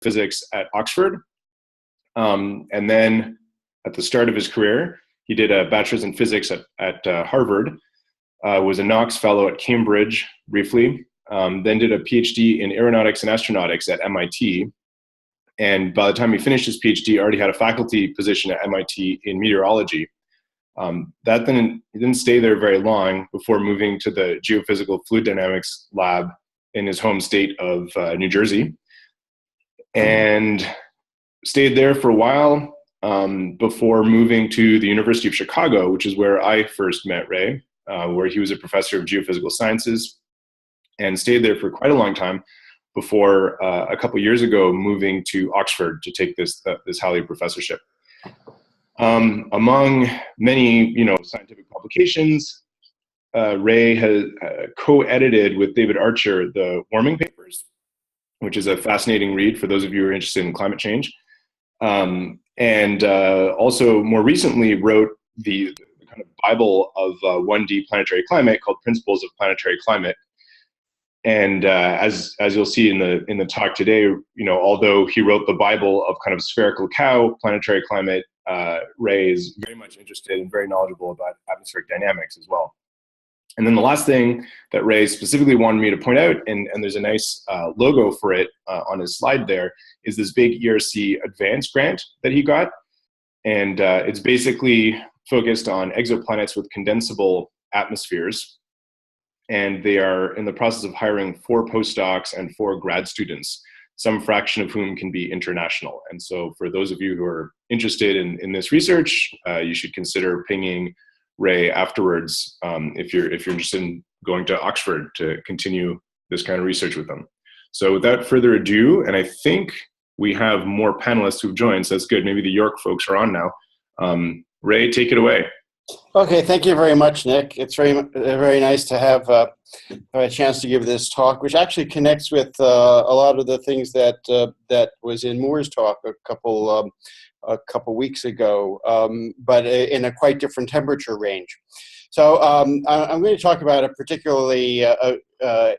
physics at Oxford. And then at the start of his career, he did a bachelor's in physics at Harvard, was a Knox fellow at Cambridge briefly, then did a PhD in aeronautics and astronautics at MIT. And by the time he finished his PhD, already had a faculty position at MIT in meteorology. He didn't stay there very long before moving to the geophysical fluid dynamics lab in his home state of New Jersey, and stayed there for a while before moving to the University of Chicago, which is where I first met Ray, where he was a professor of geophysical sciences, and stayed there for quite a long time before a couple years ago moving to Oxford to take this Halley professorship. Among many, scientific publications, Ray has co-edited with David Archer the Warming Papers, which is a fascinating read for those of you who are interested in climate change. And also more recently wrote the kind of Bible of 1D planetary climate called Principles of Planetary Climate. And as you'll see in the talk today, although he wrote the Bible of kind of spherical cow planetary climate, Ray is very much interested and very knowledgeable about atmospheric dynamics as well. And then the last thing that Ray specifically wanted me to point out, and there's a nice logo for it on his slide there, is this big ERC Advanced grant that he got. And it's basically focused on exoplanets with condensable atmospheres. And they are in the process of hiring 4 postdocs and 4 grad students, some fraction of whom can be international. And so for those of you who are interested in this research, you should consider pinging Ray afterwards if you're interested in going to Oxford to continue this kind of research with them. So without further ado, and I think we have more panelists who've joined, so that's good. Maybe the York folks are on now. Ray, take it away. Okay, thank you very much, Nick. It's very nice to have a chance to give this talk, which actually connects with a lot of the things that was in Moore's talk a couple weeks ago, but in a quite different temperature range. So I'm going to talk about a particularly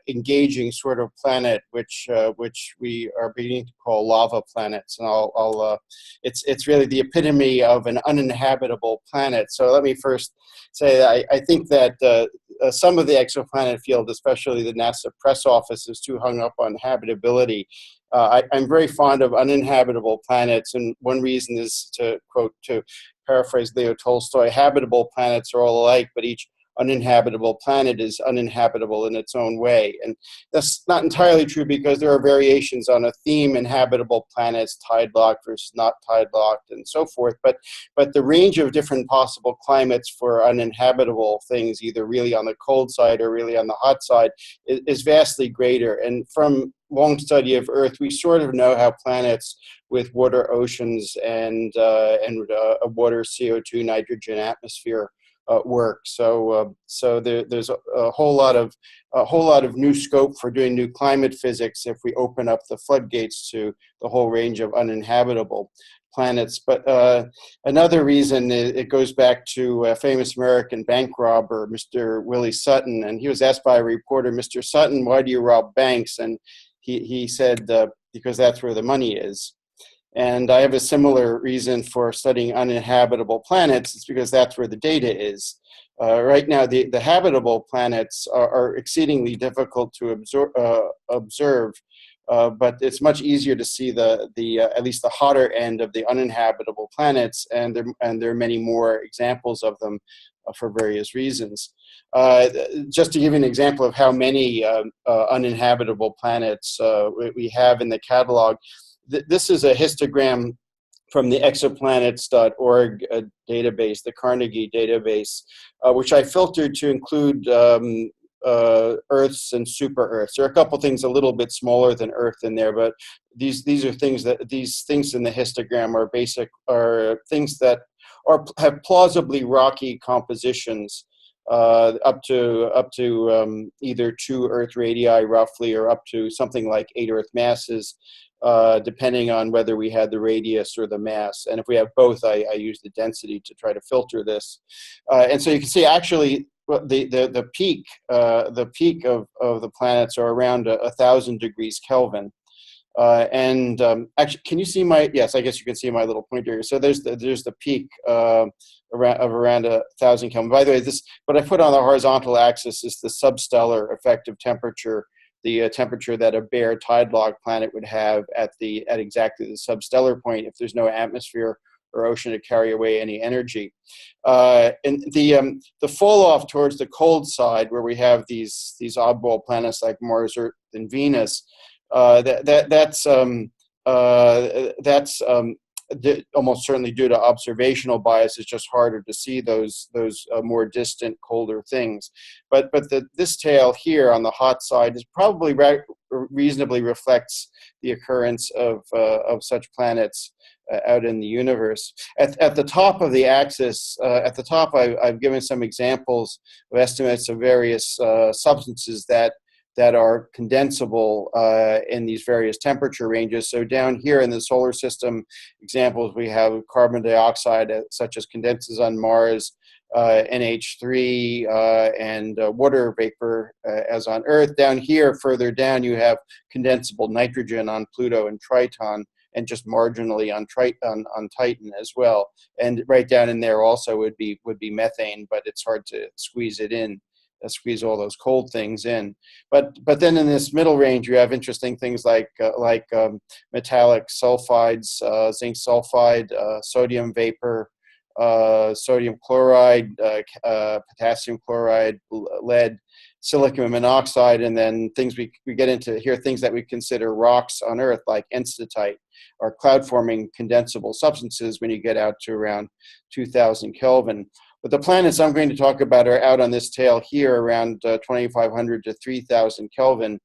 engaging sort of planet, which we are beginning to call lava planets, and it's really the epitome of an uninhabitable planet. So let me first say that I think that some of the exoplanet field, especially the NASA press office, is too hung up on habitability. I'm very fond of uninhabitable planets, and one reason is to paraphrase Leo Tolstoy, habitable planets are all alike, but each uninhabitable planet is uninhabitable in its own way. And that's not entirely true because there are variations on a theme in habitable planets, tide-locked versus not tide-locked, and so forth. But the range of different possible climates for uninhabitable things, either really on the cold side or really on the hot side, is vastly greater. And from long study of Earth, we sort of know how planets with water oceans and a water, CO2, nitrogen atmosphere work. So there's a whole lot of new scope for doing new climate physics if we open up the floodgates to the whole range of uninhabitable planets. But another reason, it goes back to a famous American bank robber, Mr. Willie Sutton, and he was asked by a reporter, "Mr. Sutton, why do you rob banks?" And he said, because that's where the money is. And I have a similar reason for studying uninhabitable planets. It's because that's where the data is. Right now, the habitable planets are exceedingly difficult to observe, but it's much easier to see at least the hotter end of the uninhabitable planets, and there are many more examples of them for various reasons. Just to give you an example of how many uninhabitable planets we have in the catalog, this is a histogram from the exoplanets.org database, the Carnegie database, which I filtered to include Earths and super Earths. There are a couple things a little bit smaller than Earth in there, but these things in the histogram are things that have plausibly rocky compositions, up to either 2 Earth radii roughly, or up to something like 8 Earth masses, depending on whether we had the radius or the mass. And if we have both, I use the density to try to filter this. And so you can see actually the peak of the planets are around 1,000 degrees Kelvin. Actually, can you see my? Yes, I guess you can see my little pointer here. So there's the peak around 1,000 Kelvin. By the way, what I put on the horizontal axis is the substellar effective temperature, the temperature that a bare tide log planet would have at exactly the substellar point if there's no atmosphere or ocean to carry away any energy. And the fall off towards the cold side, where we have these oddball planets like Mars, Earth, and Venus, that's almost certainly due to observational bias. It's just harder to see those more distant, colder things. But this tail here on the hot side is probably reasonably reflects the occurrence of such planets out in the universe. At the top of the axis, at the top, I've given some examples of estimates of various substances that are condensable in these various temperature ranges. So down here in the solar system examples, we have carbon dioxide, such as condenses on Mars, NH3, and water vapor, as on Earth. Down here, further down, you have condensable nitrogen on Pluto and Triton, and just marginally on Titan as well. And right down in there also would be methane, but it's hard to squeeze it in. Squeeze all those cold things in, but then in this middle range you have interesting things like metallic sulfides, zinc sulfide, sodium vapor, sodium chloride, potassium chloride, lead, silicon monoxide, and then things we get into here, things that we consider rocks on Earth like enstatite, or cloud-forming condensable substances when you get out to around 2,000 Kelvin. But the planets I'm going to talk about are out on this tail here around 2,500 to 3,000 Kelvin,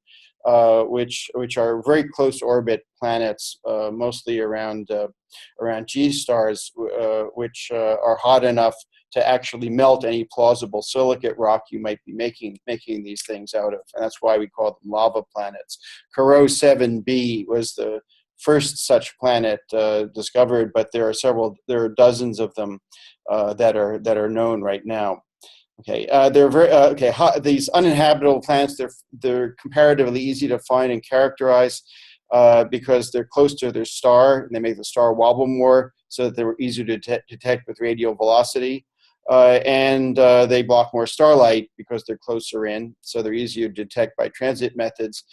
which are very close orbit planets, mostly around G stars, which are hot enough to actually melt any plausible silicate rock you might be making these things out of. And that's why we call them lava planets. Corot 7b was the first such planet discovered, but there are dozens of them that are known right now. Okay, they're very these uninhabitable planets. They're comparatively easy to find and characterize because they're close to their star, and they make the star wobble more, so that they were easier to detect with radial velocity. And they block more starlight because they're closer in, so they're easier to detect by transit methods.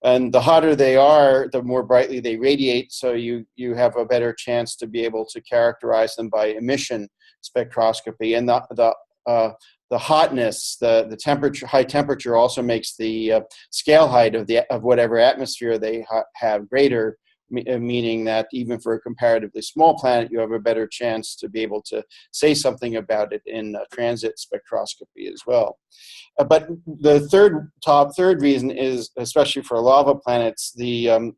And the hotter they are, the more brightly they radiate, so you have a better chance to be able to characterize them by emission spectroscopy. And the hotness, the temperature, high temperature, also makes the scale height of whatever atmosphere they have greater, meaning that even for a comparatively small planet, you have a better chance to be able to say something about it in transit spectroscopy as well. But the third reason is, especially for lava planets, the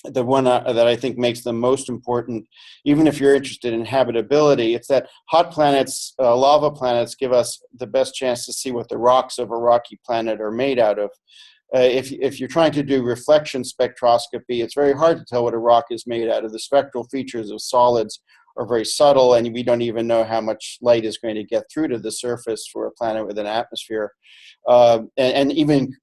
one that I think makes them most important, even if you're interested in habitability, it's that hot planets, lava planets, give us the best chance to see what the rocks of a rocky planet are made out of. If you're trying to do reflection spectroscopy, it's very hard to tell what a rock is made out of. The spectral features of solids are very subtle, and we don't even know how much light is going to get through to the surface for a planet with an atmosphere. And even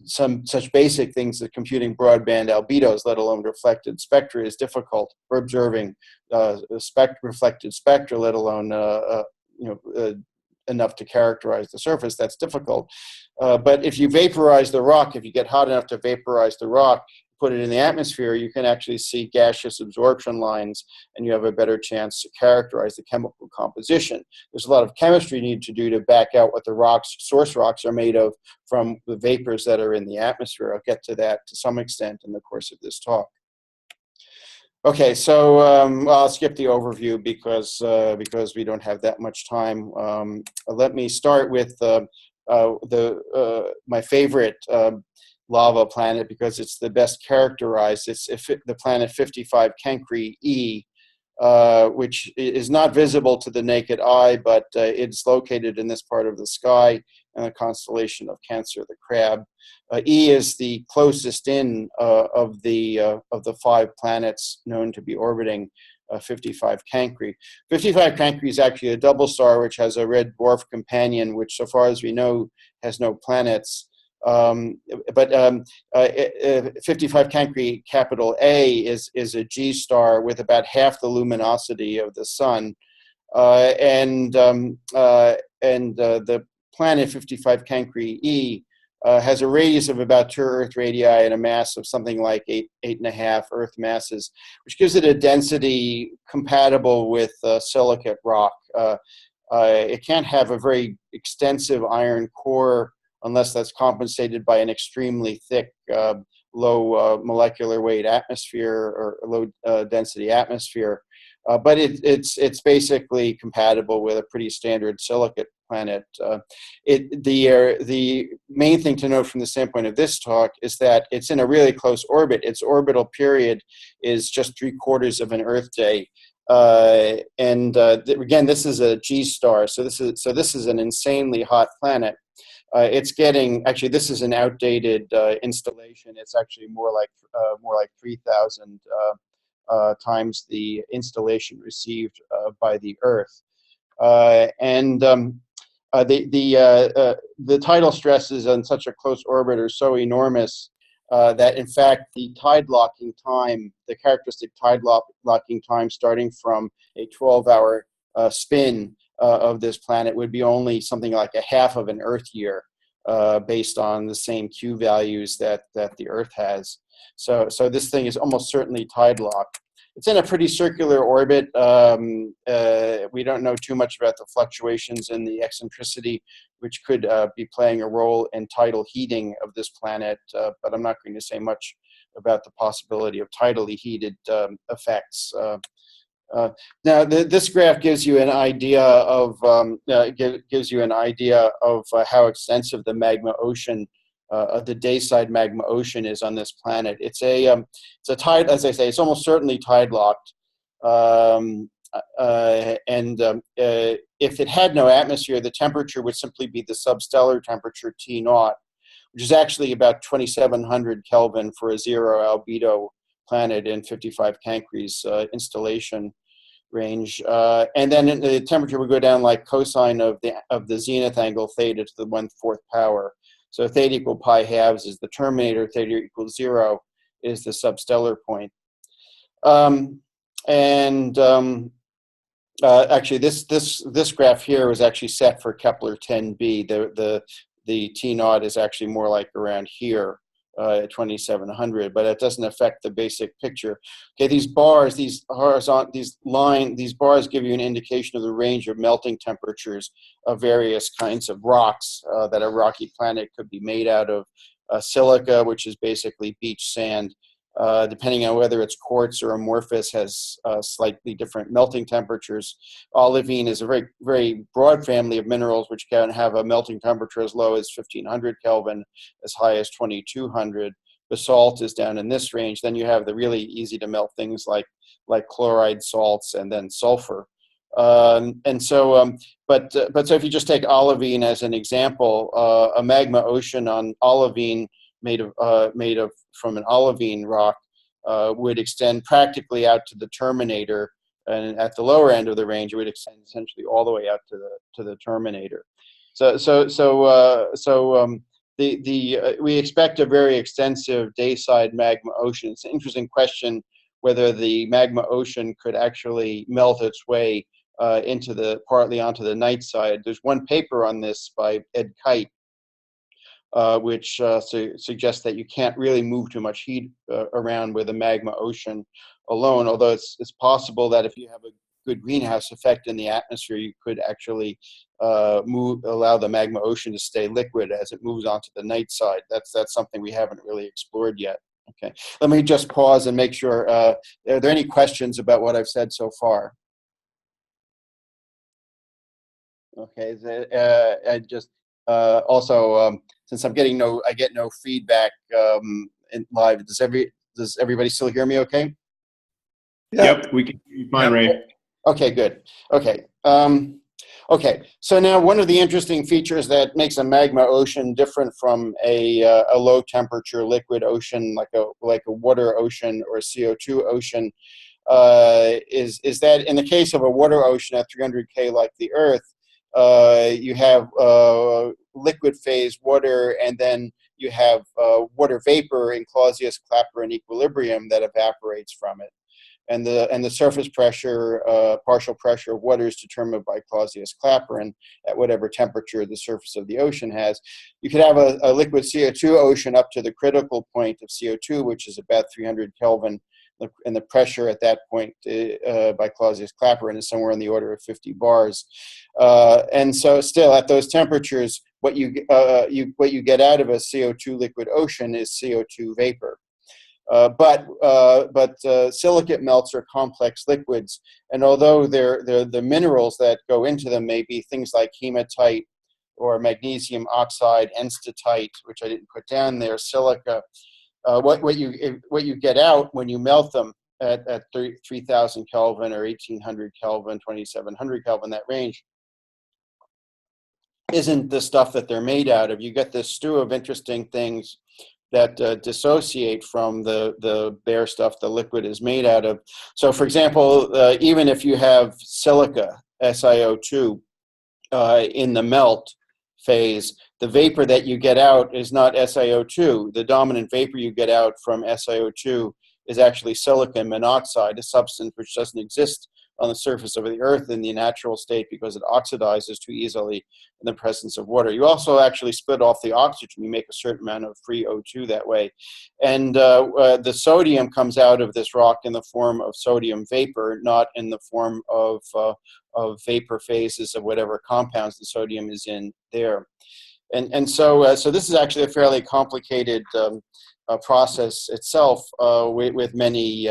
some such basic things as computing broadband albedos, let alone reflected spectra, is difficult. For observing reflected spectra, let alone enough to characterize the surface, that's difficult. But if you vaporize the rock, if you get hot enough to vaporize the rock, put it in the atmosphere, you can actually see gaseous absorption lines, and you have a better chance to characterize the chemical composition. There's a lot of chemistry you need to do to back out what the source rocks are made of from the vapors that are in the atmosphere. I'll get to that to some extent in the course of this talk. Okay, so I'll skip the overview because we don't have that much time. Let me start with my favorite lava planet, because it's the best characterized. It's the planet 55 Cancri E, which is not visible to the naked eye, but it's located in this part of the sky in the constellation of Cancer the Crab. E is the closest in of the 5 planets known to be orbiting 55 Cancri. 55 Cancri is actually a double star which has a red dwarf companion, which, so far as we know, has no planets. Um, but 55 Cancri capital A is a G star with about half the luminosity of the sun, the planet 55 Cancri E has a radius of about 2 Earth radii and a mass of something like 8.5 Earth masses, which gives it a density compatible with silicate rock. It can't have a very extensive iron core unless that's compensated by an extremely thick, low molecular weight atmosphere or low density atmosphere. But it's basically compatible with a pretty standard silicate planet. The main thing to note from the standpoint of this talk is that it's in a really close orbit. Its orbital period is just 3/4 of an Earth day. Again, this is a G star, so this is an insanely hot planet. It's getting, actually, this is an outdated installation. It's actually more like 3,000 times the installation received by the Earth. The tidal stresses on such a close orbit are so enormous that, in fact, the tide locking time, the characteristic tide locking time starting from a 12-hour spin of this planet would be only something like a half of an Earth year, based on the same Q values that the Earth has. So this thing is almost certainly tide locked. It's in a pretty circular orbit. We don't know too much about the fluctuations in the eccentricity, which could be playing a role in tidal heating of this planet, but I'm not going to say much about the possibility of tidally heated effects. Now, this graph gives you an idea of how extensive the magma ocean, the dayside magma ocean, is on this planet. It's a tide, as I say, it's almost certainly tide locked. If it had no atmosphere, the temperature would simply be the substellar temperature T naught, which is actually about 2,700 Kelvin for a zero albedo planet in 55 Cancri's installation range, and then the temperature would go down like cosine of the zenith angle theta to the 1/4 power. So theta equal pi halves is the terminator. Theta equals 0 is the substellar point. Actually, this graph here was actually set for Kepler 10b. The T naught is actually more like around here. At 2,700, but it doesn't affect the basic picture. Okay, these bars, these bars give you an indication of the range of melting temperatures of various kinds of rocks that a rocky planet could be made out of. Silica, which is basically beach sand, depending on whether it's quartz or amorphous, has slightly different melting temperatures. Olivine is a very, very broad family of minerals which can have a melting temperature as low as 1,500 Kelvin, as high as 2,200. Basalt is down in this range. Then you have the really easy to melt things like chloride salts and then sulfur. So if you just take olivine as an example, a magma ocean on olivine made of from an olivine rock would extend practically out to the terminator, and at the lower end of the range, it would extend essentially all the way out to the terminator. We expect a very extensive dayside magma ocean. It's an interesting question whether the magma ocean could actually melt its way partly onto the night side. There's one paper on this by Ed Kite, which suggests that you can't really move too much heat around with a magma ocean alone, although it's possible that if you have a good greenhouse effect in the atmosphere, you could actually allow the magma ocean to stay liquid as it moves onto the night side. That's something we haven't really explored yet. Okay, let me just pause and make sure, are there any questions about what I've said so far? Okay, I just also, since I get no feedback live. Does everybody still hear me? Okay. Yep, we can hear you fine, Ray. Okay, good. Okay. Okay. So now, one of the interesting features that makes a magma ocean different from a low temperature liquid ocean, like a water ocean or a CO2 ocean, is that in the case of a water ocean at 300 K like the Earth, you have liquid phase water, and then you have water vapor in Clausius-Clapeyron equilibrium that evaporates from it. And the surface pressure, partial pressure of water is determined by Clausius-Clapeyron at whatever temperature the surface of the ocean has. You could have a liquid CO2 ocean up to the critical point of CO2, which is about 300 Kelvin, and the pressure at that point by Clausius-Clapeyron is somewhere in the order of 50 bars. And so still at those temperatures, what you get out of a CO2 liquid ocean is CO2 vapor. But silicate melts are complex liquids, and although the minerals that go into them may be things like hematite or magnesium oxide, enstatite, which I didn't put down there, silica, what you get out when you melt them at 3,000 Kelvin or 1,800 Kelvin, 2,700 Kelvin, that range, isn't the stuff that they're made out of. You get this stew of interesting things that dissociate from the bare stuff the liquid is made out of. So for example, even if you have silica, SiO2, in the melt phase, the vapor that you get out is not SiO2. The dominant vapor you get out from SiO2 is actually silicon monoxide, a substance which doesn't exist on the surface of the earth in the natural state because it oxidizes too easily in the presence of water. You also actually split off the oxygen. You make a certain amount of free O2 that way. And the sodium comes out of this rock in the form of sodium vapor, not in the form of vapor phases of whatever compounds the sodium is in there. And so this is actually a fairly complicated process itself with many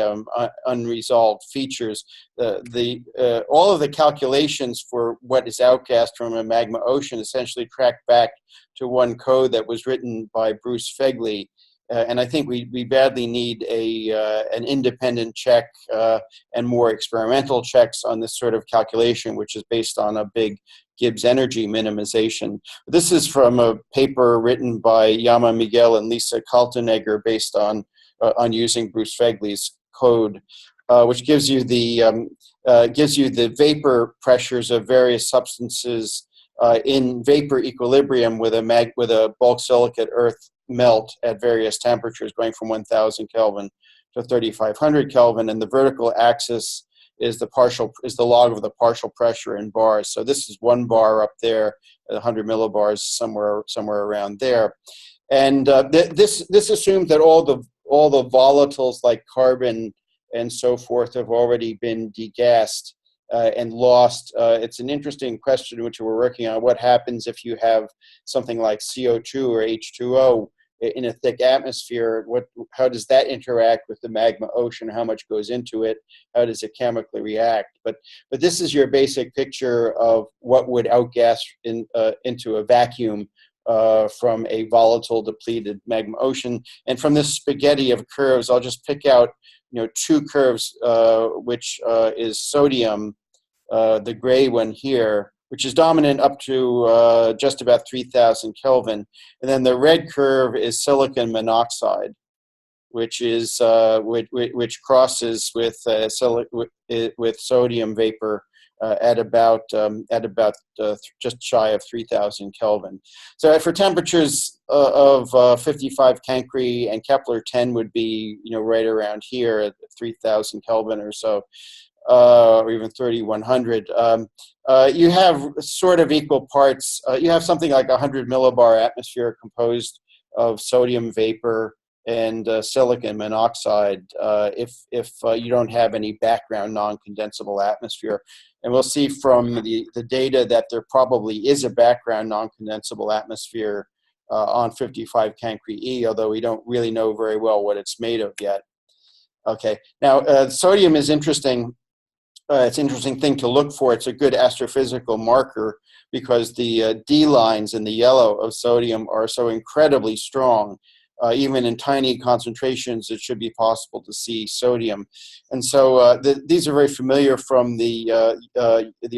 unresolved features. All of the calculations for what is outgassed from a magma ocean essentially track back to one code that was written by Bruce Fegley. And I think we badly need an independent check and more experimental checks on this sort of calculation, which is based on a big Gibbs energy minimization. This is from a paper written by Yama Miguel and Lisa Kaltenegger based on using Bruce Fegley's code, which gives you the vapor pressures of various substances in vapor equilibrium with a bulk silicate earth melt at various temperatures, going from 1,000 Kelvin to 3,500 Kelvin, and the vertical axis is the log of the partial pressure in bars. So this is 1 bar up there, 100 millibars somewhere around there, and this assumes that all the volatiles like carbon and so forth have already been degassed and lost. It's an interesting question which we're working on. What happens if you have something like CO2 or H2O in a thick atmosphere? How does that interact with the magma ocean? How much goes into it? How does it chemically react? But this is your basic picture of what would outgas into a vacuum from a volatile depleted magma ocean. And from this spaghetti of curves, I'll just pick out 2 curves, which is sodium, the gray one here, which is dominant up to just about 3,000 Kelvin. And then the red curve is silicon monoxide, which is which crosses with sodium vapor at about just shy of 3,000 Kelvin. So for temperatures of 55 Cancri, and Kepler 10 would be right around here at 3,000 Kelvin or so. Or even 3,100, you have sort of equal parts. You have something like 100 millibar atmosphere composed of sodium vapor and silicon monoxide if you don't have any background non-condensable atmosphere. And we'll see from the data that there probably is a background non-condensable atmosphere on 55 Cancri E, although we don't really know very well what it's made of yet. Okay, now sodium is interesting. It's an interesting thing to look for. It's a good astrophysical marker because the D lines in the yellow of sodium are so incredibly strong. Even in tiny concentrations, it should be possible to see sodium. And so these are very familiar from the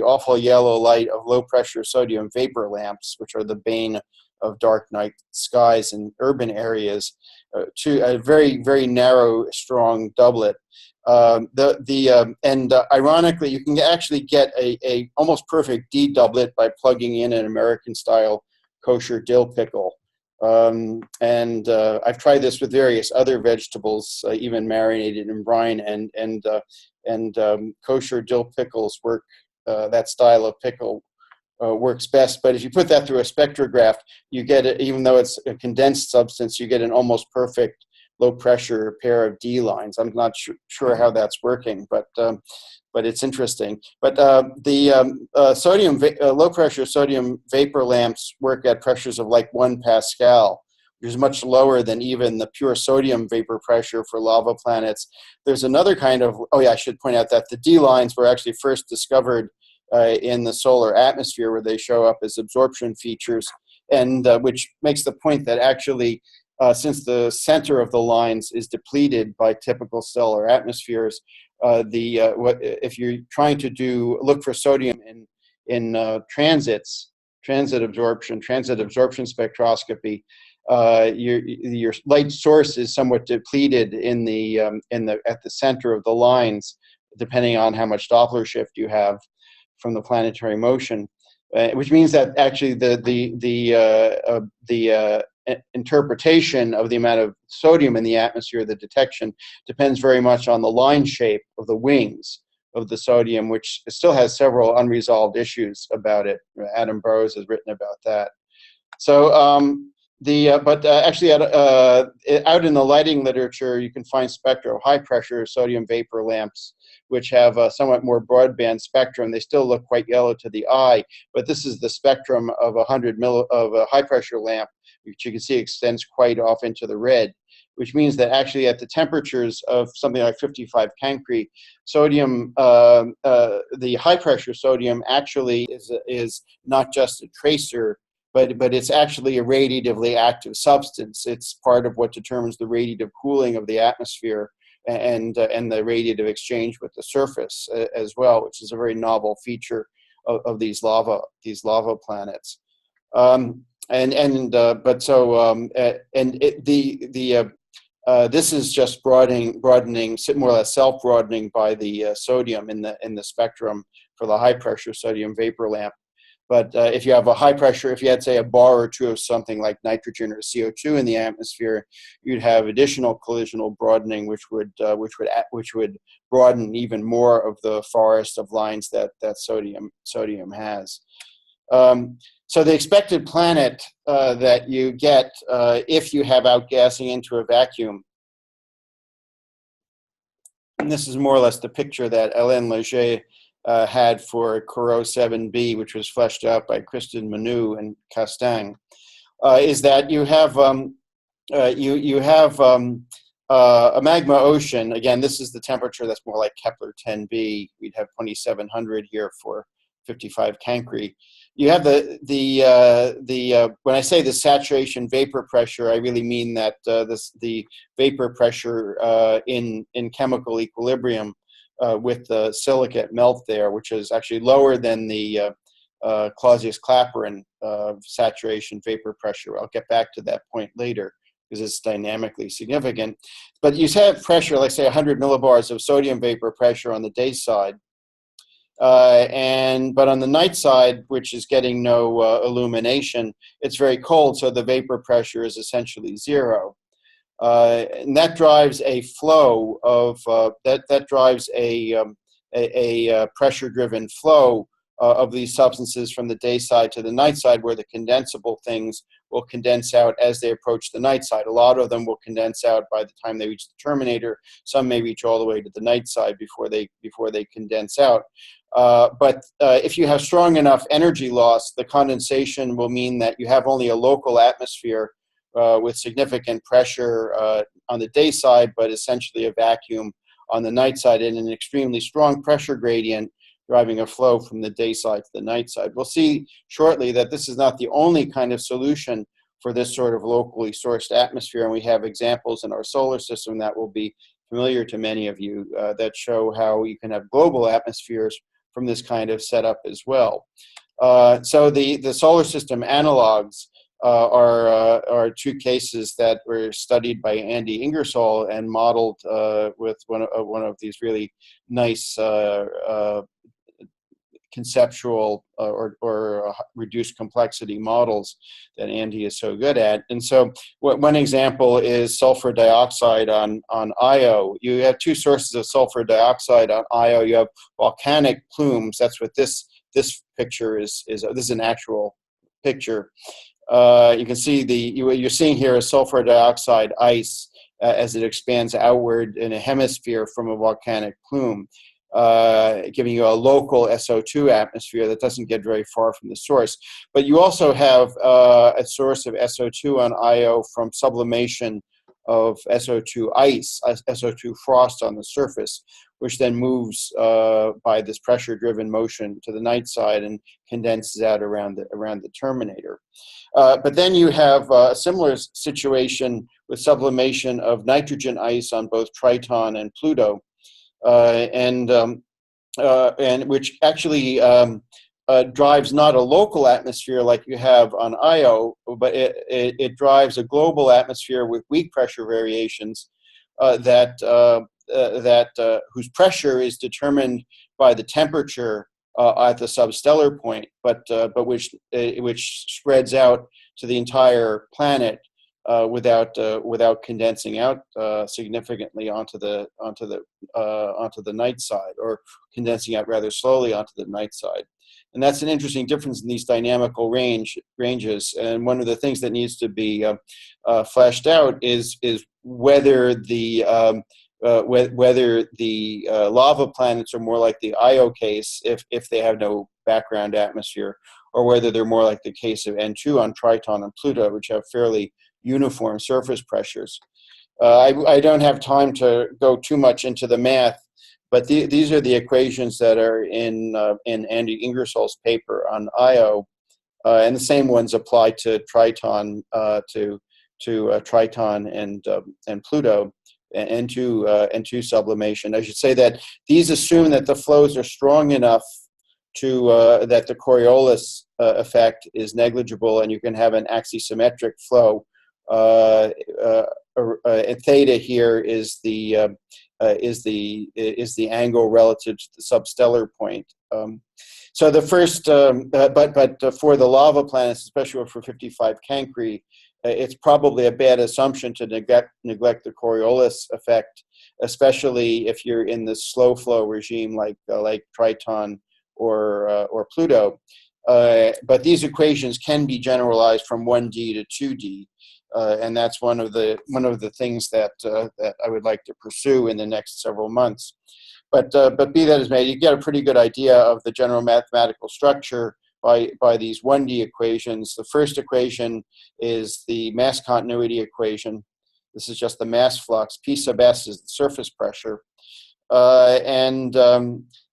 awful yellow light of low-pressure sodium vapor lamps, which are the bane of dark night skies in urban areas, to a very, very narrow, strong doublet. Ironically, you can actually get a almost perfect D doublet by plugging in an American-style kosher dill pickle. I've tried this with various other vegetables, even marinated in brine, and kosher dill pickles work. That style of pickle works best. But if you put that through a spectrograph, you get it, even though it's a condensed substance, you get an almost perfect low pressure pair of D lines. I'm not sure how that's working, but it's interesting. But low pressure sodium vapor lamps work at pressures of like 1 Pascal, which is much lower than even the pure sodium vapor pressure for lava planets. There's another kind of, oh yeah, I should point out that the D lines were actually first discovered in the solar atmosphere, where they show up as absorption features, and which makes the point that actually, since the center of the lines is depleted by typical stellar atmospheres, if you're trying to look for sodium in transit absorption spectroscopy, your light source is somewhat depleted at the center of the lines, depending on how much Doppler shift you have from the planetary motion, which means that actually the interpretation of the amount of sodium in the atmosphere, the detection, depends very much on the line shape of the wings of the sodium, which still has several unresolved issues about it. Adam Burrows has written about that. So actually out in the lighting literature, you can find spectra of high pressure sodium vapor lamps, which have a somewhat more broadband spectrum. They still look quite yellow to the eye, but this is the spectrum of of a high pressure lamp, which you can see extends quite off into the red, which means that actually at the temperatures of something like 55 Cancri, sodium, the high pressure sodium actually is not just a tracer, but it's actually a radiatively active substance. It's part of what determines the radiative cooling of the atmosphere and the radiative exchange with the surface as well, which is a very novel feature of these lava planets. This is just broadening, more or less self-broadening by the sodium in the spectrum for the high pressure sodium vapor lamp. But if you have a high pressure, if you had, say, a bar or two of something like nitrogen or CO2 in the atmosphere, you'd have additional collisional broadening, which would broaden even more of the forest of lines that sodium has. So the expected planet that you get if you have outgassing into a vacuum, and this is more or less the picture that Hélène Léger had for Corot 7b, which was fleshed out by Kristen Manu and Castaing, is that you have a magma ocean. Again, this is the temperature that's more like Kepler 10b. We'd have 2700 here for 55 Cancri. You have when I say the saturation vapor pressure, I really mean that the vapor pressure in chemical equilibrium with the silicate melt there, which is actually lower than the Clausius-Clapeyron saturation vapor pressure. I'll get back to that point later because it's dynamically significant. But you have pressure, like say 100 millibars of sodium vapor pressure on the day side. But on the night side, which is getting no illumination, it's very cold, so the vapor pressure is essentially zero. And that drives a flow of that drives a pressure-driven flow of these substances from the day side to the night side, where the condensable things will condense out as they approach the night side. A lot of them will condense out by the time they reach the terminator. Some may reach all the way to the night side before they condense out. But if you have strong enough energy loss, the condensation will mean that you have only a local atmosphere with significant pressure on the day side, but essentially a vacuum on the night side, and an extremely strong pressure gradient driving a flow from the day side to the night side. We'll see shortly that this is not the only kind of solution for this sort of locally sourced atmosphere, and we have examples in our solar system that will be familiar to many of you that show how you can have global atmospheres from this kind of setup as well. So the solar system analogs are two cases that were studied by Andy Ingersoll and modeled with one of these really nice conceptual or reduced complexity models that Andy is so good at. And so one example is sulfur dioxide on Io. You have two sources of sulfur dioxide on Io. You have volcanic plumes. That's what this picture is. This is an actual picture. You can see what you're seeing here is sulfur dioxide ice as it expands outward in a hemisphere from a volcanic plume, giving you a local SO2 atmosphere that doesn't get very far from the source. But you also have a source of SO2 on Io from sublimation of SO2 ice, SO2 frost on the surface, which then moves by this pressure-driven motion to the night side and condenses out around the terminator. But then you have a similar situation with sublimation of nitrogen ice on both Triton and Pluto, and which actually drives not a local atmosphere like you have on Io, but it drives a global atmosphere with weak pressure variations whose pressure is determined by the temperature at the substellar point, but which spreads out to the entire planet without condensing out significantly onto the night side, or condensing out rather slowly onto the night side. And that's an interesting difference in these dynamical ranges. And one of the things that needs to be fleshed out is whether the lava planets are more like the Io case if they have no background atmosphere, or whether they're more like the case of N2 on Triton and Pluto, which have fairly uniform surface pressures. I don't have time to go too much into the math, but these are the equations that are in Andy Ingersoll's paper on Io, and the same ones apply to Triton, Triton and Pluto. And to sublimation. I should say that these assume that the flows are strong enough to that the Coriolis effect is negligible, and you can have an axisymmetric flow. Theta here is the angle relative to the substellar point. So the first, but for the lava planets, especially for 55 Cancri, it's probably a bad assumption to neglect the Coriolis effect, especially if you're in the slow flow regime like Triton or Pluto. But these equations can be generalized from 1D to 2D, and that's one of the things that I would like to pursue in the next several months. But be that as may, you get a pretty good idea of the general mathematical structure by these 1D equations. The first equation is the mass continuity equation. This is just the mass flux. P sub s is the surface pressure, and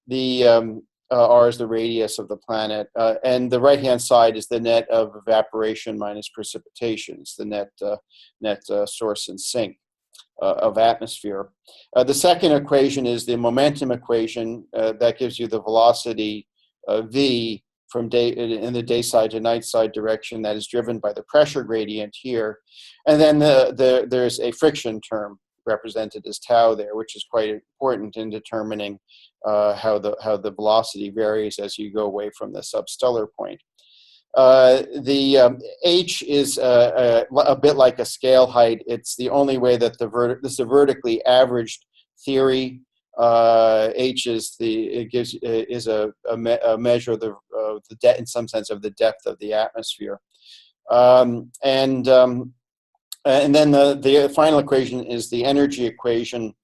the r is the radius of the planet. And the right-hand side is the net of evaporation minus precipitation. It's the net source and sink of atmosphere. The second equation is the momentum equation that gives you the velocity v from in the day side to night side direction that is driven by the pressure gradient here. And then there's a friction term represented as tau there, which is quite important in determining how the velocity varies as you go away from the substellar point. The h is a bit like a scale height. It's the only way that this is a vertically averaged theory. H is a measure of the depth, in some sense, of the depth of the atmosphere, and then the final equation is the energy equation,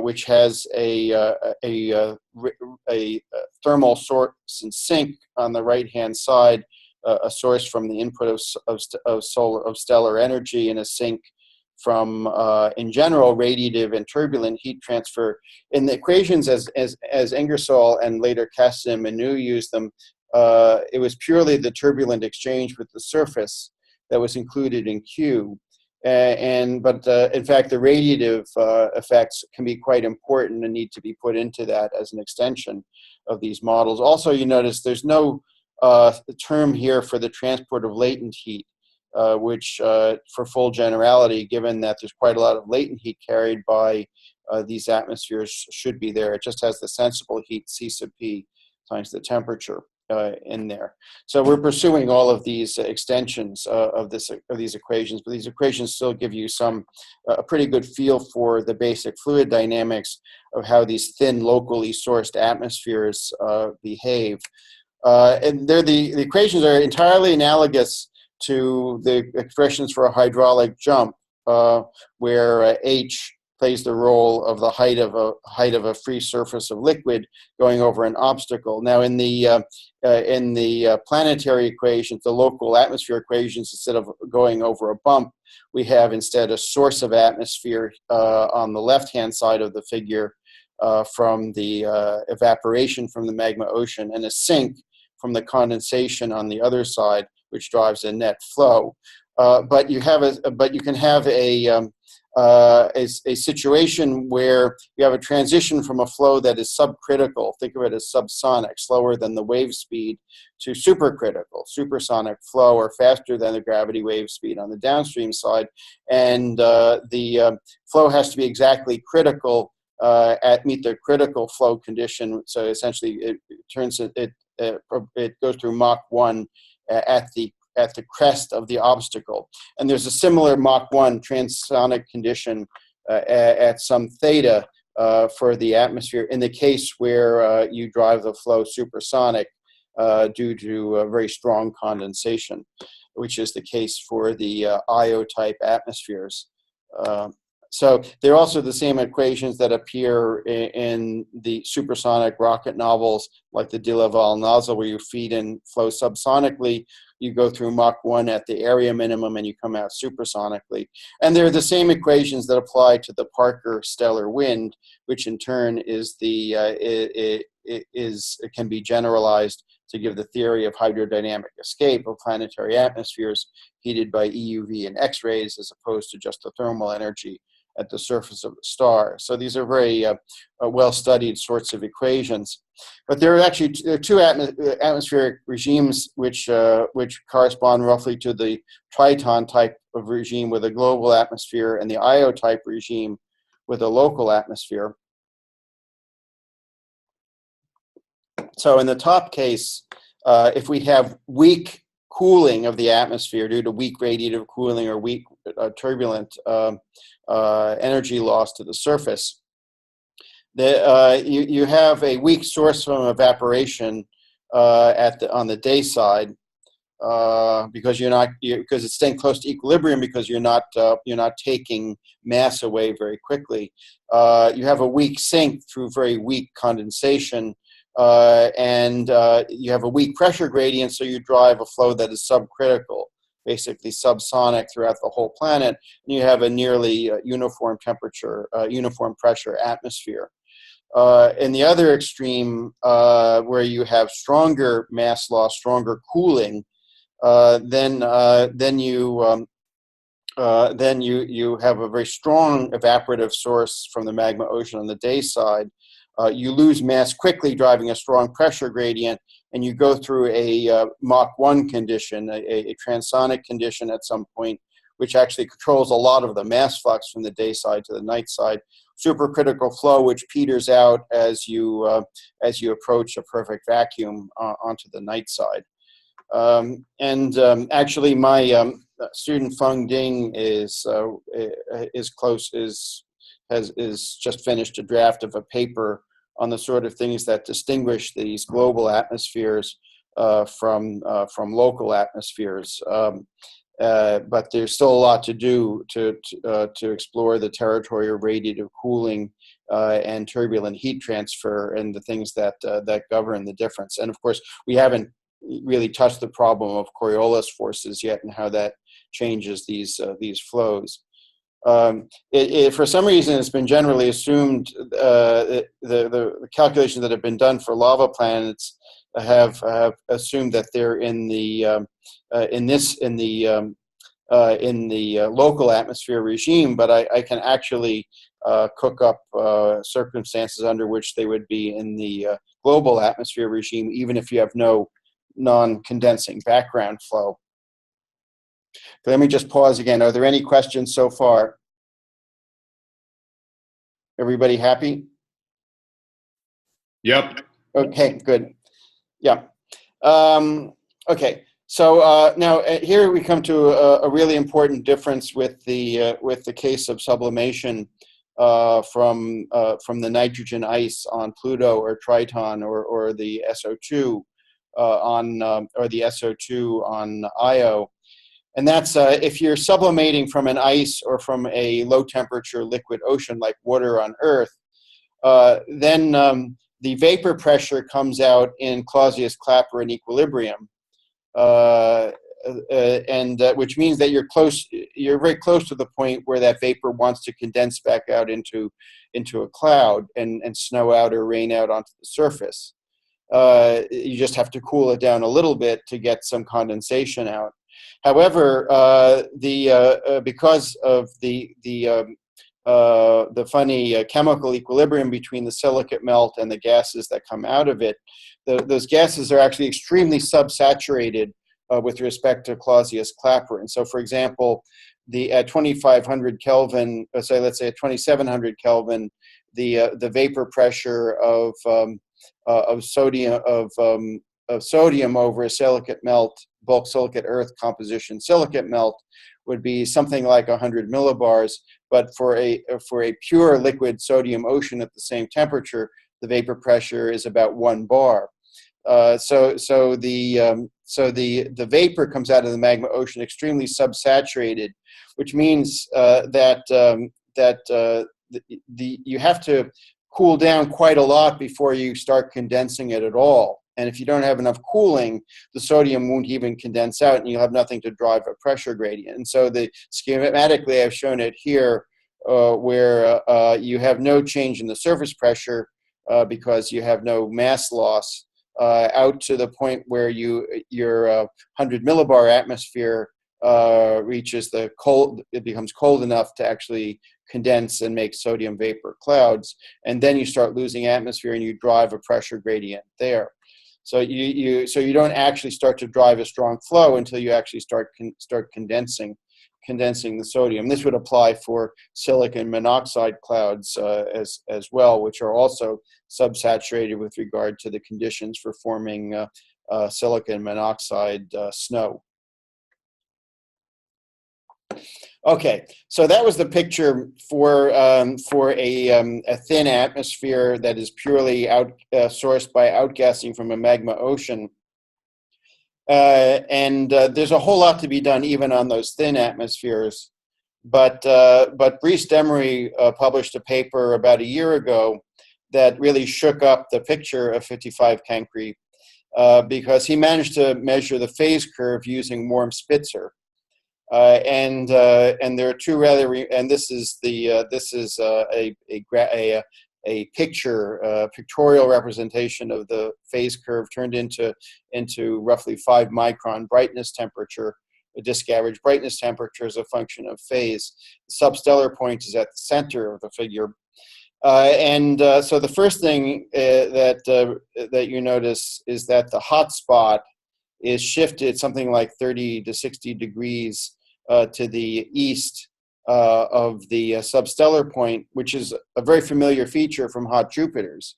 which has a thermal source and sink on the right-hand side, a source from the input of stellar energy, and a sink from, in general, radiative and turbulent heat transfer. In the equations as Ingersoll and later Kassim and Nu used them, it was purely the turbulent exchange with the surface that was included in Q. But in fact, the radiative effects can be quite important and need to be put into that as an extension of these models. Also, you notice there's no term here for the transport of latent heat, which for full generality, given that there's quite a lot of latent heat carried by these atmospheres, should be there. It just has the sensible heat, C sub P, times the temperature in there. So we're pursuing all of these extensions of these equations, but these equations still give you a pretty good feel for the basic fluid dynamics of how these thin, locally sourced atmospheres behave. And the equations are entirely analogous to the expressions for a hydraulic jump, where H plays the role of the height of a free surface of liquid going over an obstacle. Now, in the planetary equations, the local atmosphere equations, instead of going over a bump, we have instead a source of atmosphere on the left-hand side of the figure from the evaporation from the magma ocean, and a sink from the condensation on the other side, which drives a net flow. But you can have a situation where you have a transition from a flow that is subcritical, think of it as subsonic, slower than the wave speed, to supercritical, supersonic flow, or faster than the gravity wave speed on the downstream side. And the flow has to be exactly critical meet the critical flow condition. So essentially, it goes through Mach 1 at the crest of the obstacle. And there's a similar Mach 1 transonic condition at some theta for the atmosphere in the case where you drive the flow supersonic due to very strong condensation, which is the case for the Io-type atmospheres. So they're also the same equations that appear in the supersonic rocket novels, like the de Laval nozzle, where you feed in flow subsonically, you go through Mach 1 at the area minimum, and you come out supersonically. And they're the same equations that apply to the Parker stellar wind, which in turn is it can be generalized to give the theory of hydrodynamic escape of planetary atmospheres heated by EUV and X-rays, as opposed to just the thermal energy at the surface of the star. So these are very well-studied sorts of equations. But there are actually two atmospheric regimes which correspond roughly to the Triton type of regime with a global atmosphere, and the Io type regime with a local atmosphere. So in the top case, if we have weak cooling of the atmosphere due to weak radiative cooling or weak turbulent energy loss to the surface, you have a weak source from evaporation on the day side because because it's staying close to equilibrium, because you're not taking mass away very quickly. You have a weak sink through very weak condensation. And you have a weak pressure gradient, so you drive a flow that is subcritical, basically subsonic throughout the whole planet, and you have a nearly uniform temperature, uniform pressure atmosphere. In the other extreme, where you have stronger mass loss, stronger cooling, then you have a very strong evaporative source from the magma ocean on the day side. You lose mass quickly, driving a strong pressure gradient, and you go through a Mach 1 condition, a transonic condition at some point, which actually controls a lot of the mass flux from the day side to the night side. Supercritical flow, which peters out as you approach a perfect vacuum onto the night side. Actually, my student Feng Ding is just finished a draft of a paper on the sort of things that distinguish these global atmospheres from local atmospheres. But there's still a lot to do to explore the territory of radiative cooling and turbulent heat transfer and the things that govern the difference. And of course, we haven't really touched the problem of Coriolis forces yet and how that changes these flows. For some reason, it's been generally assumed the calculations that have been done for lava planets have assumed that they're in the local atmosphere regime, but I can actually cook up circumstances under which they would be in the global atmosphere regime, even if you have no non-condensing background flow. Let me just pause again. Are there any questions so far? Everybody happy? Yep. Okay, good. Yeah. Okay. So now here we come to a really important difference with the case of sublimation from the nitrogen ice on Pluto or Triton or the SO2 or the SO2 on Io. And that's if you're sublimating from an ice or from a low temperature liquid ocean like water on Earth, then the vapor pressure comes out in Clausius-Clapeyron equilibrium, which means that you're very close to the point where that vapor wants to condense back out into a cloud and snow out or rain out onto the surface. You just have to cool it down a little bit to get some condensation out. However, because of the funny chemical equilibrium between the silicate melt and the gases that come out of it, those gases are actually extremely subsaturated with respect to Clausius-Clapeyron. So, for example, at 2,500 Kelvin, let's say at 2,700 Kelvin, the vapor pressure of sodium over a silicate melt, bulk silicate earth composition silicate melt, would be something like 100 millibars. But for a pure liquid sodium ocean at the same temperature, the vapor pressure is about 1 bar. So the vapor comes out of the magma ocean extremely subsaturated, which means that you have to cool down quite a lot before you start condensing it at all. And if you don't have enough cooling, the sodium won't even condense out and you'll have nothing to drive a pressure gradient. And so schematically, I've shown it here where you have no change in the surface pressure because you have no mass loss out to the point where your 100 millibar atmosphere reaches it becomes cold enough to actually condense and make sodium vapor clouds, and then you start losing atmosphere and you drive a pressure gradient there. So you don't actually start to drive a strong flow until you actually start condensing the sodium. This would apply for silicon monoxide clouds as well, which are also subsaturated with regard to the conditions for forming silicon monoxide snow. Okay, so that was the picture for a thin atmosphere that is purely sourced by outgassing from a magma ocean. And there's a whole lot to be done even on those thin atmospheres. But Brice Demery published a paper about a year ago that really shook up the picture of 55 Cancri because he managed to measure the phase curve using warm Spitzer. And there are two this is a pictorial representation of the phase curve turned into roughly 5 micron brightness temperature. The disk average brightness temperature is a function of phase. The substellar point is at the center of the figure. So the first thing that you notice is that the hot spot is shifted something like 30 to 60 degrees to the east of the substellar point, which is a very familiar feature from hot Jupiters.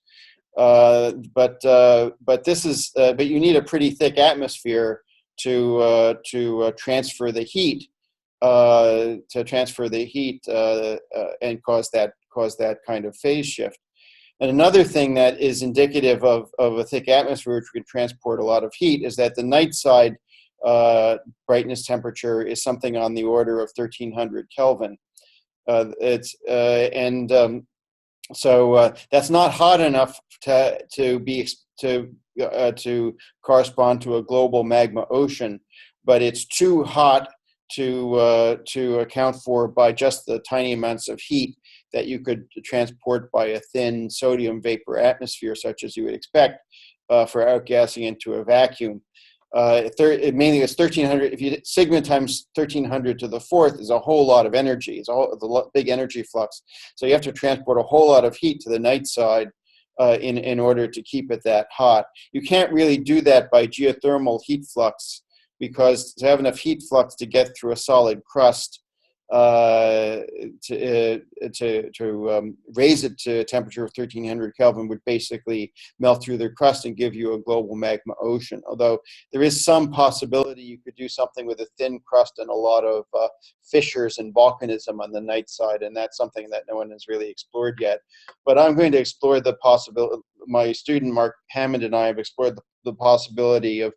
But you need a pretty thick atmosphere to transfer the heat and cause that kind of phase shift. And another thing that is indicative of a thick atmosphere which can transport a lot of heat is that the night side brightness temperature is something on the order of 1300 Kelvin. So that's not hot enough to correspond to a global magma ocean, but it's too hot to account for by just the tiny amounts of heat that you could transport by a thin sodium vapor atmosphere, such as you would expect for outgassing into a vacuum. Mainly it's 1300. If you sigma times 1300 to the fourth is a whole lot of energy. It's a big energy flux. So you have to transport a whole lot of heat to the night side in order to keep it that hot. You can't really do that by geothermal heat flux because to have enough heat flux to get through a solid crust, uh, to raise it to a temperature of 1300 Kelvin would basically melt through their crust and give you a global magma ocean. Although there is some possibility you could do something with a thin crust and a lot of fissures and volcanism on the night side, and that's something that no one has really explored yet. But I'm going to explore the possibility. My student Mark Hammond and I have explored the possibility of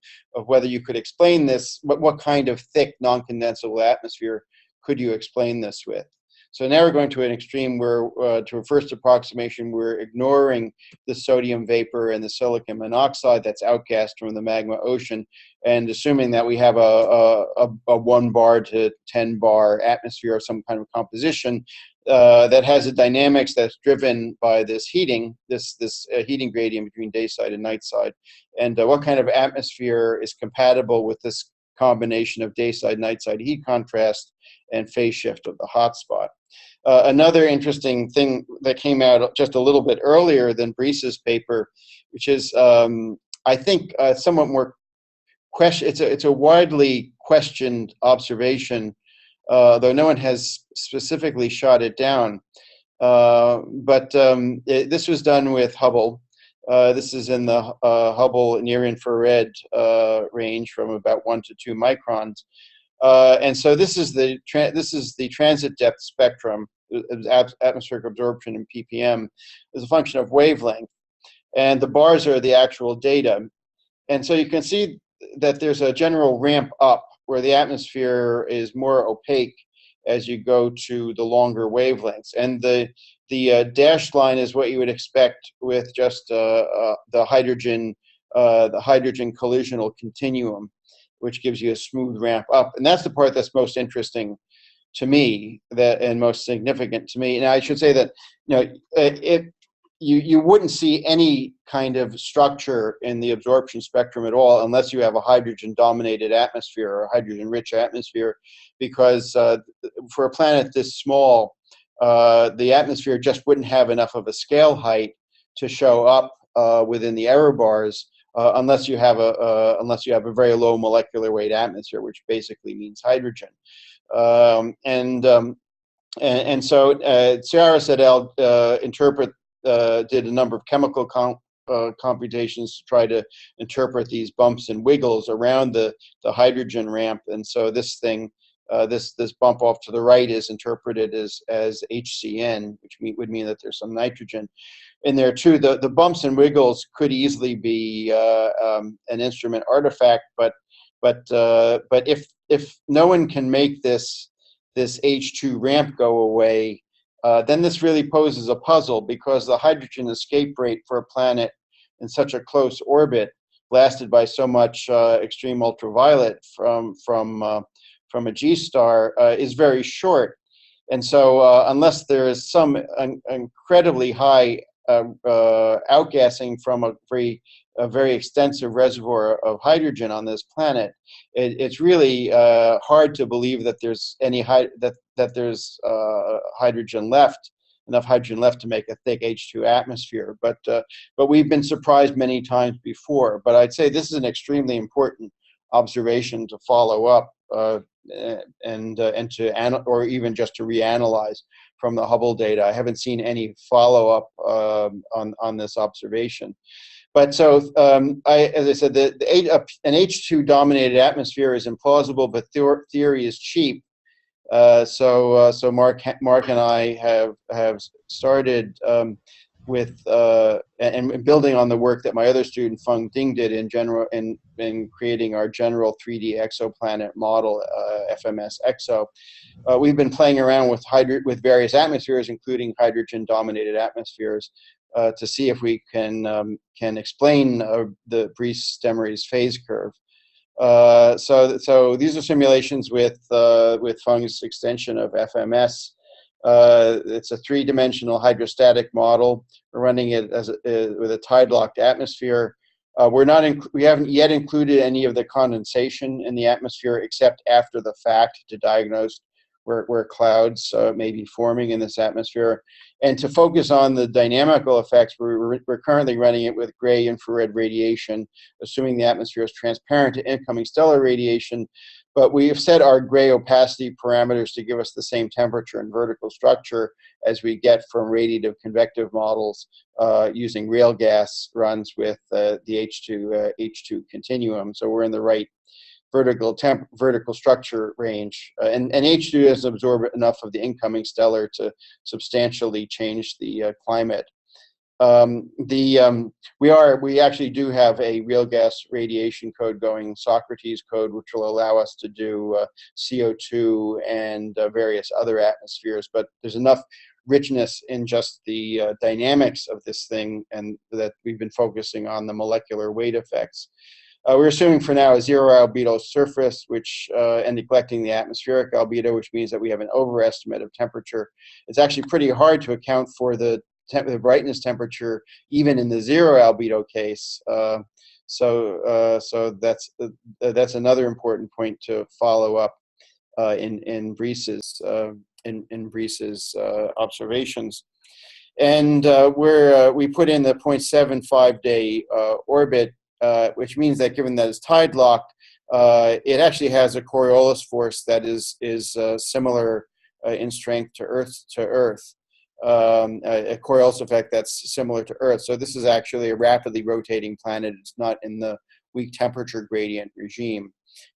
whether you could explain this, what kind of thick non-condensable atmosphere could you explain this with? So now we're going to an extreme where, to a first approximation, we're ignoring the sodium vapor and the silicon monoxide that's outgassed from the magma ocean, and assuming that we have a 1 bar to 10 bar atmosphere of some kind of composition that has a dynamics that's driven by this heating, this heating gradient between day side and night side, and what kind of atmosphere is compatible with this combination of day side, night side heat contrast and phase shift of the hotspot. Another interesting thing that came out just a little bit earlier than Breese's paper, which is, I think, somewhat more it's a widely questioned observation, though no one has specifically shot it down. This was done with Hubble. This is in the Hubble near infrared range from about 1 to 2 microns. And so this is the transit depth spectrum, atmospheric absorption in ppm, as a function of wavelength, and the bars are the actual data. And so you can see that there's a general ramp up where the atmosphere is more opaque as you go to the longer wavelengths, and the dashed line is what you would expect with just the hydrogen collisional continuum, which gives you a smooth ramp up. And that's the part that's most interesting to me, and most significant to me. And I should say that, you wouldn't see any kind of structure in the absorption spectrum at all unless you have a hydrogen-dominated atmosphere or a hydrogen-rich atmosphere, because for a planet this small, the atmosphere just wouldn't have enough of a scale height to show up within the error bars, unless you have a very low molecular weight atmosphere, which basically means hydrogen. And so Ciaras et al. Did a number of chemical computations to try to interpret these bumps and wiggles around the hydrogen ramp. And so this thing, this bump off to the right is interpreted as HCN, which would mean that there's some nitrogen in there too. The bumps and wiggles could easily be an instrument artifact, but if no one can make this H2 ramp go away, then this really poses a puzzle, because the hydrogen escape rate for a planet in such a close orbit, blasted by so much extreme ultraviolet from a G star, is very short. And so unless there is some incredibly high outgassing from a very extensive reservoir of hydrogen on this planet, it's really hard to believe that there's there's hydrogen left, enough hydrogen left to make a thick H2 atmosphere. But we've been surprised many times before. But I'd say this is an extremely important observation to follow up or even just to reanalyze from the Hubble data. I haven't seen any follow-up on this observation. But so, as I said, an H2-dominated atmosphere is implausible, but theory is cheap. So Mark and I have started with and building on the work that my other student Feng Ding did in creating our general 3D exoplanet model, FMS EXO. We've been playing around with various atmospheres, including hydrogen-dominated atmospheres, to see if we can explain the Breese-Demarys phase curve. So these are simulations with Feng's extension of FMS. It's a 3-dimensional hydrostatic model. We're running it with a tide-locked atmosphere. We haven't yet included any of the condensation in the atmosphere, except after the fact, to diagnose where clouds may be forming in this atmosphere. And to focus on the dynamical effects, we're currently running it with gray infrared radiation, assuming the atmosphere is transparent to incoming stellar radiation. But we have set our gray opacity parameters to give us the same temperature and vertical structure as we get from radiative convective models using real gas runs with the H2 continuum. So we're in the right vertical structure range, and H2 doesn't absorb enough of the incoming stellar to substantially change the climate. We actually do have a real gas radiation code going, Socrates code, which will allow us to do CO2 and various other atmospheres, but there's enough richness in just the dynamics of this thing, and that we've been focusing on the molecular weight effects. We're assuming for now a zero albedo surface, which and neglecting the atmospheric albedo, which means that we have an overestimate of temperature. It's actually pretty hard to account for the brightness temperature even in the zero albedo case. So that's another important point to follow up in Brice's observations. And we put in the 0.75 day orbit. Which means that given that it's tide locked, it actually has a Coriolis force that is similar in strength to Earth, a Coriolis effect that's similar to Earth. So this is actually a rapidly rotating planet. It's not in the weak temperature gradient regime.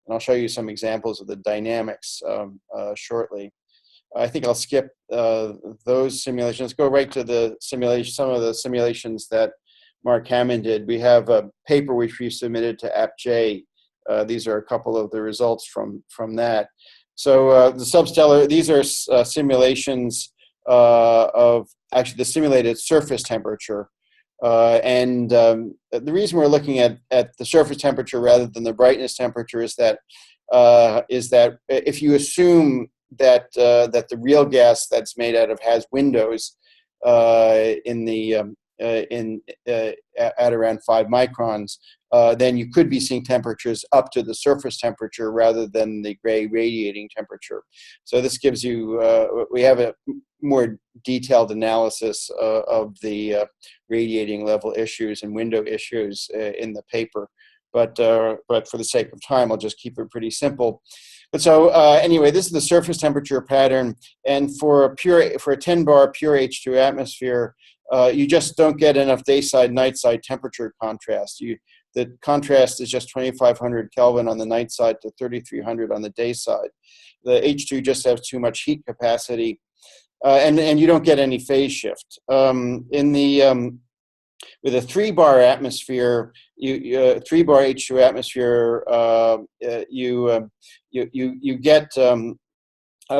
And I'll show you some examples of the dynamics shortly. I think I'll skip those simulations. Let's go right to the simulation. Some of the simulations that Mark Hammond did. We have a paper which we submitted to AppJ. These are a couple of the results from that. So the substellar, these are simulations of actually the simulated surface temperature. And the reason we're looking at the surface temperature rather than the brightness temperature is that if you assume that the real gas that's made out of has windows at around 5 microns, then you could be seeing temperatures up to the surface temperature rather than the gray radiating temperature. So this gives you, we have a more detailed analysis of the radiating level issues and window issues in the paper. But for the sake of time, I'll just keep it pretty simple. But so anyway, this is the surface temperature pattern, and for a 10-bar pure H2 atmosphere, you just don't get enough day-side, night-side temperature contrast. The contrast is just 2,500 Kelvin on the night side to 3,300 on the day side. The H2 just has too much heat capacity, and you don't get any phase shift. With a 3-bar atmosphere, 3-bar H2 atmosphere, you get a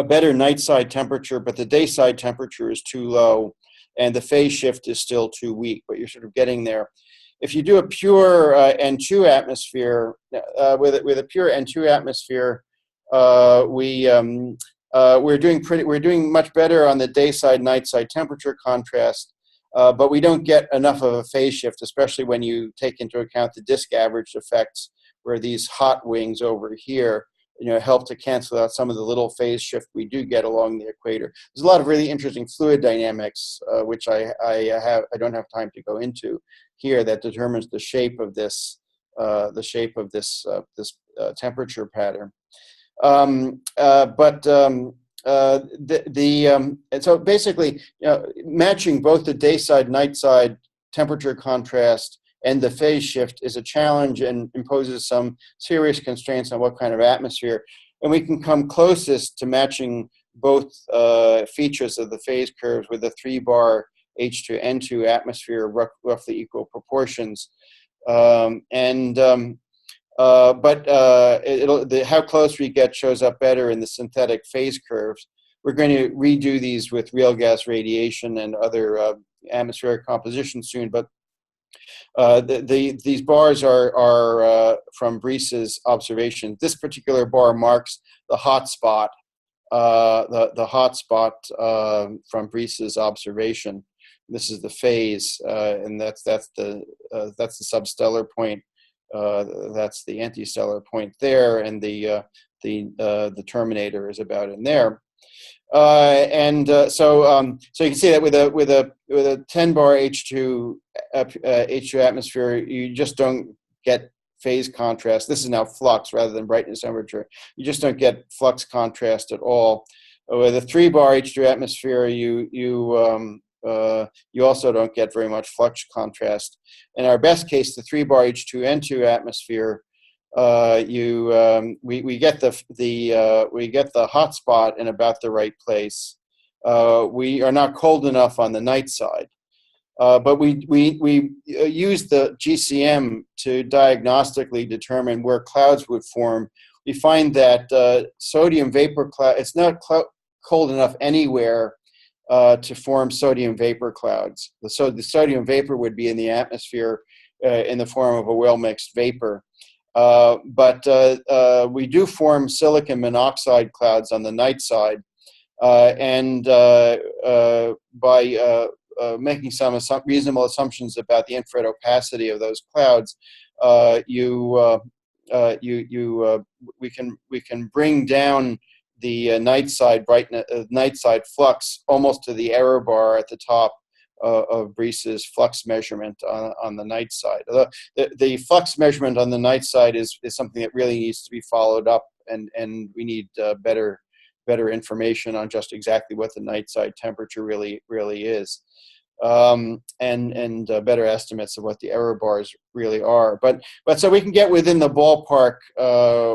better night side temperature, but the day side temperature is too low, and the phase shift is still too weak. But you're sort of getting there. If you do a pure N2 atmosphere, with a pure N2 atmosphere, we're doing much better on the day side, night side temperature contrast. But we don't get enough of a phase shift, especially when you take into account the disk averaged effects, where these hot wings over here, help to cancel out some of the little phase shift we do get along the equator. There's a lot of really interesting fluid dynamics, which I don't have time to go into here, that determines the shape of this temperature pattern. And so basically, matching both the day side, night side temperature contrast and the phase shift is a challenge and imposes some serious constraints on what kind of atmosphere. And we can come closest to matching both features of the phase curves with a 3-bar H2 N2 atmosphere, roughly equal proportions. How close we get shows up better in the synthetic phase curves. We're going to redo these with real gas radiation and other atmospheric composition soon, but these bars are from Brice's observation. This particular bar marks the hot spot, the hot spot from Brice's observation. This is the phase, and that's the substellar point. That's the antistellar point there, and the terminator is about in there. So you can see that with a 10 bar H2 atmosphere, you just don't get phase contrast. This is now flux rather than brightness temperature. You just don't get flux contrast at all. With a 3 bar H2 atmosphere, you also don't get very much flux contrast. In our best case, the 3 bar H2N2 atmosphere, we get the hot spot in about the right place. We are not cold enough on the night side, but we use the GCM to diagnostically determine where clouds would form. We find that sodium vapor cloud, it's not cold enough anywhere to form sodium vapor clouds. So the sodium vapor would be in the atmosphere in the form of a well-mixed vapor. But we do form silicon monoxide clouds on the night side, and by making some reasonable assumptions about the infrared opacity of those clouds, we can bring down the night side brightness, night side flux almost to the error bar at the top of Brice's flux measurement on the night side. The flux measurement on the night side is something that really needs to be followed up, and we need better information on just exactly what the night side temperature really is, and better estimates of what the error bars really are. But so we can get within the ballpark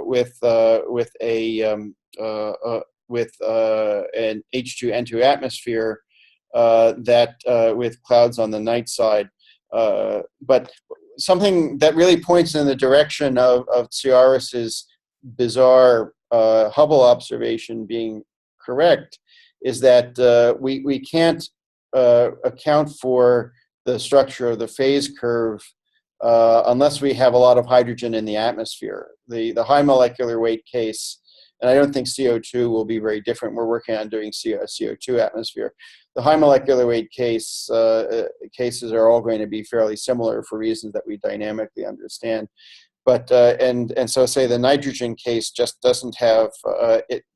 with an H2N2 atmosphere with clouds on the night side. But something that really points in the direction of Tsiaris's bizarre Hubble observation being correct is that we can't account for the structure of the phase curve unless we have a lot of hydrogen in the atmosphere. The high molecular weight case, and I don't think CO2 will be very different. We're working on doing CO2 atmosphere. The high molecular weight cases are all going to be fairly similar for reasons that we dynamically understand. But and so say the nitrogen case just doesn't have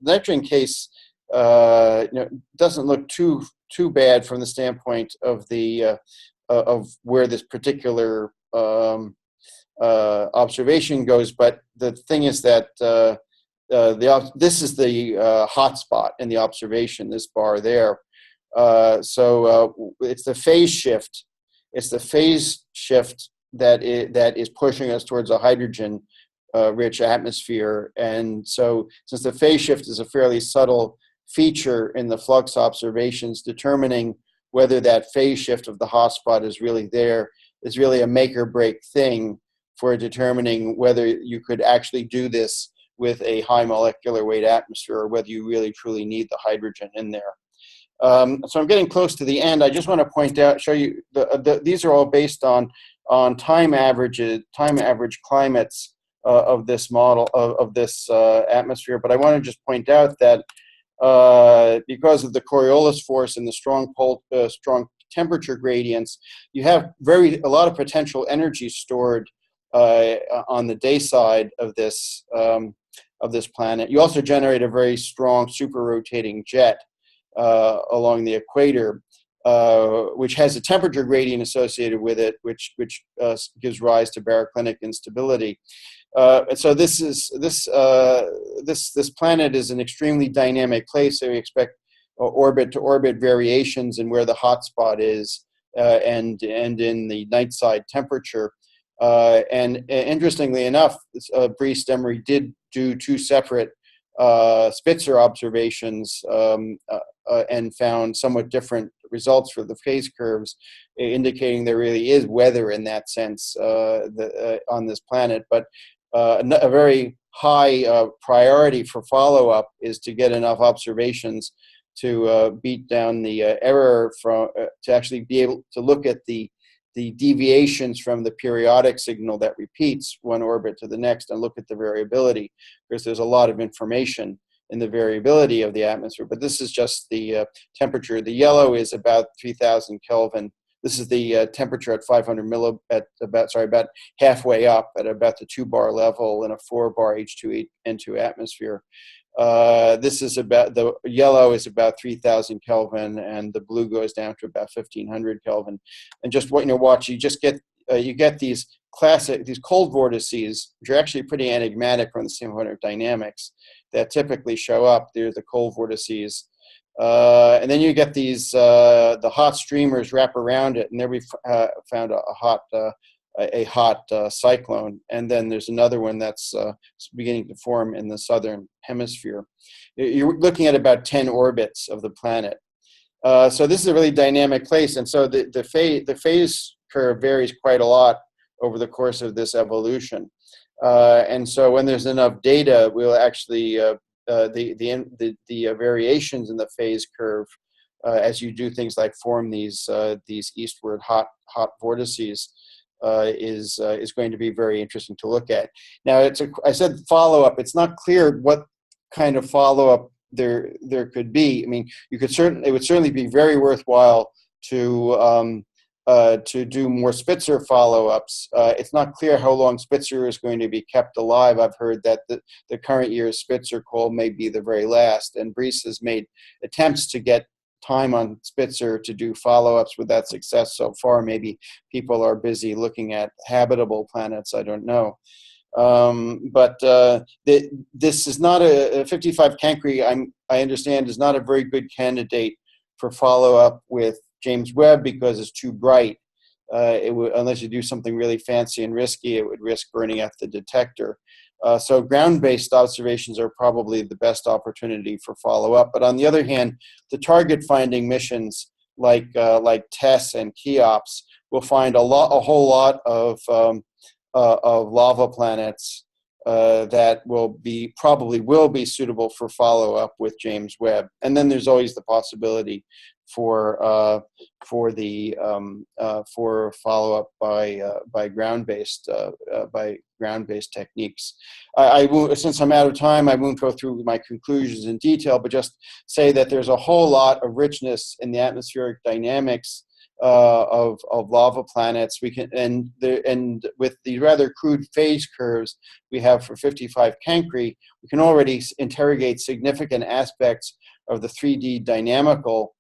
nitrogen case doesn't look too bad from the standpoint of the of where this particular observation goes. But the thing is that this is the hot spot in the observation, this bar there. So it's the phase shift. It's the phase shift that is pushing us towards a hydrogen rich atmosphere. And so since the phase shift is a fairly subtle feature in the flux observations, determining whether that phase shift of the hotspot is really there is really a make or break thing for determining whether you could actually do this with a high molecular weight atmosphere or whether you really truly need the hydrogen in there. So I'm getting close to the end. I just want to point out, show you, these are all based on time average climates of this model, of this atmosphere. But I want to just point out that because of the Coriolis force and the strong temperature gradients, you have a lot of potential energy stored on the day side of this planet. You also generate a very strong super rotating jet along the equator, which has a temperature gradient associated with it, which gives rise to baroclinic instability. And so this planet is an extremely dynamic place. So we expect orbit to orbit variations in where the hot spot is and in the night side temperature. And interestingly enough, Brice Demery did do two separate Spitzer observations and found somewhat different results for the phase curves, indicating there really is weather in that sense on this planet. But a very high priority for follow-up is to get enough observations to beat down the error to actually be able to look at the deviations from the periodic signal that repeats one orbit to the next and look at the variability, because there's a lot of information in the variability of the atmosphere. But this is just the temperature. The yellow is about 3,000 Kelvin. This is the temperature at 500 about halfway up at about the 2 bar level in a 4 bar H2N2 atmosphere. This is about, the yellow is about 3,000 Kelvin, and the blue goes down to about 1,500 Kelvin. And just what watch, you just get you get these cold vortices, which are actually pretty enigmatic from the standpoint of dynamics, that typically show up. They're the cold vortices. And then you get these, the hot streamers wrap around it, and there we found a hot cyclone. And then there's another one that's beginning to form in the southern hemisphere. You're looking at about 10 orbits of the planet. So this is a really dynamic place, and so the phase curve varies quite a lot over the course of this evolution. And so when there's enough data, we'll actually the variations in the phase curve as you do things like form these eastward hot vortices is going to be very interesting to look at. Now, I said follow-up. It's not clear what kind of follow-up there could be. I mean, it would certainly be very worthwhile to do more Spitzer follow-ups. It's not clear how long Spitzer is going to be kept alive. I've heard that the current year's Spitzer call may be the very last, and Brees has made attempts to get time on Spitzer to do follow-ups without success so far. Maybe people are busy looking at habitable planets. I don't know. This is not a 55 Cancri, I understand, is not a very good candidate for follow-up with James Webb because it's too bright. Unless you do something really fancy and risky, it would risk burning up the detector. So ground-based observations are probably the best opportunity for follow-up. But on the other hand, the target-finding missions like TESS and Cheops will find a whole lot of lava planets that probably will be suitable for follow-up with James Webb. And then there's always the possibility for follow-up by ground-based techniques. I won't, since I'm out of time, I won't go through my conclusions in detail, but just say that there's a whole lot of richness in the atmospheric dynamics of lava planets. We can and with the rather crude phase curves we have for 55 Cancri, we can already interrogate significant aspects of the 3D dynamical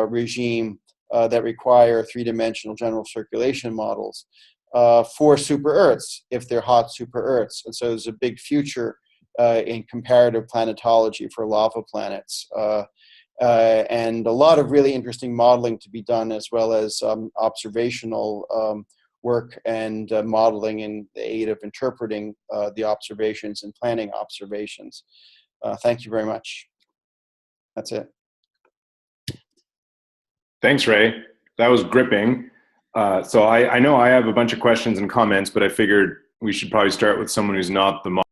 regime that require three-dimensional general circulation models for super Earths, if they're hot super Earths. And so there's a big future in comparative planetology for lava planets. And a lot of really interesting modeling to be done, as well as observational work and modeling in the aid of interpreting the observations and planning observations. Thank you very much. That's it. Thanks, Ray. That was gripping. So I know I have a bunch of questions and comments, but I figured we should probably start with someone who's not the